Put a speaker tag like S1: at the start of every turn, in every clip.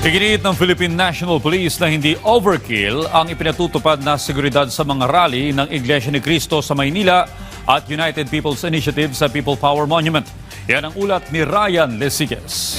S1: Iginiit ng Philippine National Police na hindi overkill ang ipinatutupad na seguridad sa mga rally ng Iglesia ni Cristo sa Maynila at United People's Initiative sa People Power Monument. Yan ang ulat ni Ryan Lesigues.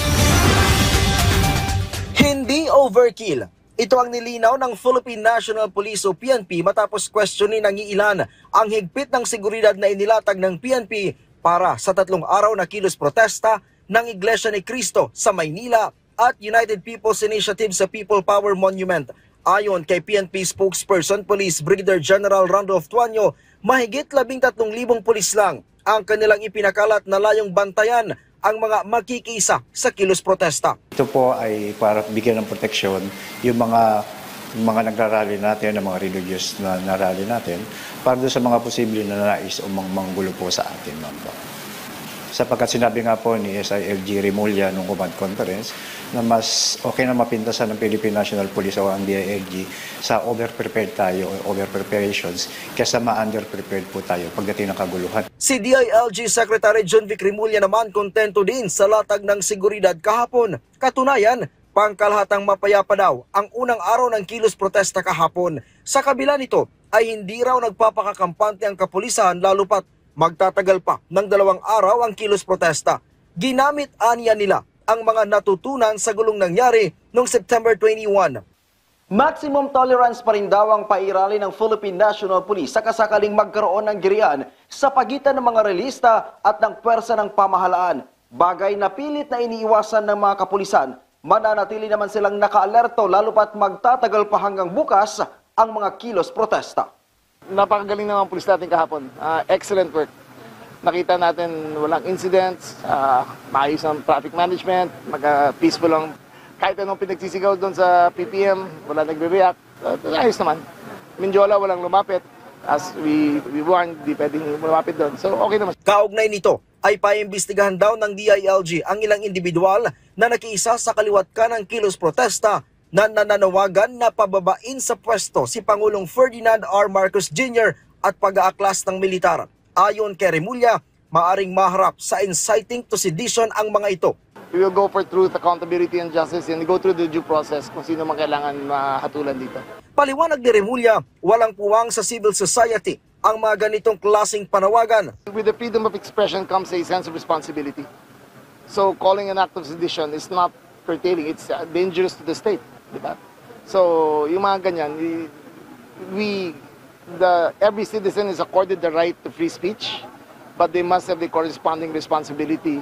S2: Hindi overkill. Ito ang nilinaw ng Philippine National Police o PNP matapos questionin ng ilan ang higpit ng seguridad na inilatag ng PNP para sa 3 araw na kilos protesta ng Iglesia ni Cristo sa Maynila at United People's Initiative sa People Power Monument. Ayon kay PNP spokesperson Police Brigadier General Randolph Tuanyo, mahigit 13,000 pulis lang ang kanilang ipinakalat na layong bantayan ang mga makikisa sa kilos protesta.
S3: Ito po ay para bigyan ng proteksyon yung mga nagrarally natin, ng mga religious na rally natin, para doon sa mga posibleng na nais o manggulo po sa atin. Sapagkat sinabi nga po ni SILG Remulla nung command conference na mas okay na mapintasan ng Philippine National Police o ang DILG sa over-prepared tayo o over-preparations kaysa ma-under-prepared po tayo pagdating ng kaguluhan.
S2: Si DILG Secretary John Vic Remulla naman kontento din sa latag ng seguridad kahapon. Katunayan, pangkalahatang mapayapa daw ang unang araw ng kilos protesta kahapon. Sa kabila nito ay hindi raw nagpapakakampante ang kapulisan lalo pat magtatagal pa ng 2 araw ang kilos protesta. Ginamit aniya nila ang mga natutunan sa gulong nangyari noong September 21. Maximum tolerance pa rin daw ang pairali ng Philippine National Police sa kasakaling magkaroon ng girian sa pagitan ng mga relista at ng pwersa ng pamahalaan. Bagay na pilit na iniiwasan ng mga kapulisan. Mananatili naman silang nakaalerto lalo pat magtatagal pa hanggang bukas ang mga kilos protesta.
S4: Napakagaling ng mga pulis natin kahapon. Excellent work. Nakita natin walang incidents, maayos ang traffic management, peaceful lang. Kahit anong pinagsisigaw doon sa PPM, wala nagre-react. Ayos naman. Mindiola, walang lumapit. As we warned, di pwedeng lumapit doon. So okay naman.
S2: Kaugnay nito ay paimbestigahan daw ng DILG ang ilang individual na nakiisa sa kaliwat kanang kilos protesta na nananawagan na pababain sa pwesto si Pangulong Ferdinand R. Marcos Jr. at pag-aaklas ng militar. Ayon kay Remulla, maaring maharap sa inciting to sedition ang mga ito.
S4: We will go for truth, accountability, and justice and go through the due process kung sino man kailangan mahatulan dito.
S2: Paliwanag ni Remulla, walang puwang sa civil society ang mga ganitong klaseng panawagan.
S4: With the freedom of expression comes a sense of responsibility. So calling an act of sedition is not curtailing, it's dangerous to the state. Diba? So, yung mga ganyan, every citizen is accorded the right to free speech, but they must have the corresponding responsibility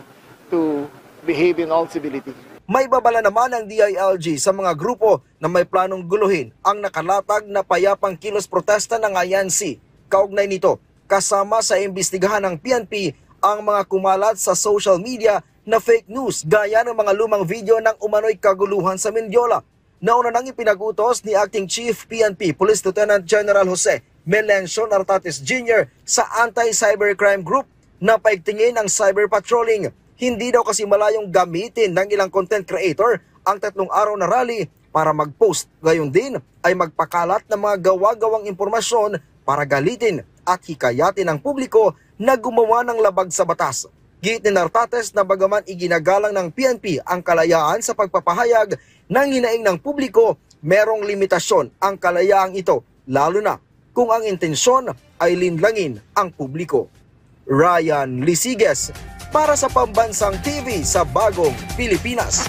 S4: to behave in all civility.
S2: May babala naman ang DILG sa mga grupo na may planong guluhin ang nakalatag na payapang kilos protesta ng INC. Kaugnay nito, kasama sa imbestigahan ng PNP ang mga kumalat sa social media na fake news gaya ng mga lumang video ng umano'y kaguluhan sa Mindiola. Nauna nang ipinagutos ni Acting Chief PNP Police Lieutenant General Jose Melencio Nartates Jr. sa Anti-Cybercrime Group na paigtingin ang cyber patrolling. Hindi daw kasi malayong gamitin ng ilang content creator ang 3 araw na rally para mag-post. Gayon din ay magpakalat ng mga gawa-gawang impormasyon para galitin at hikayatin ang publiko na gumawa ng labag sa batas. Giit ni Nartates na bagaman iginagalang ng PNP ang kalayaan sa pagpapahayag ng hinaing ng publiko, merong limitasyon ang kalayaang ito, lalo na kung ang intensyon ay linlangin ang publiko. Ryan Lesigues para sa Pambansang TV sa Bagong Pilipinas.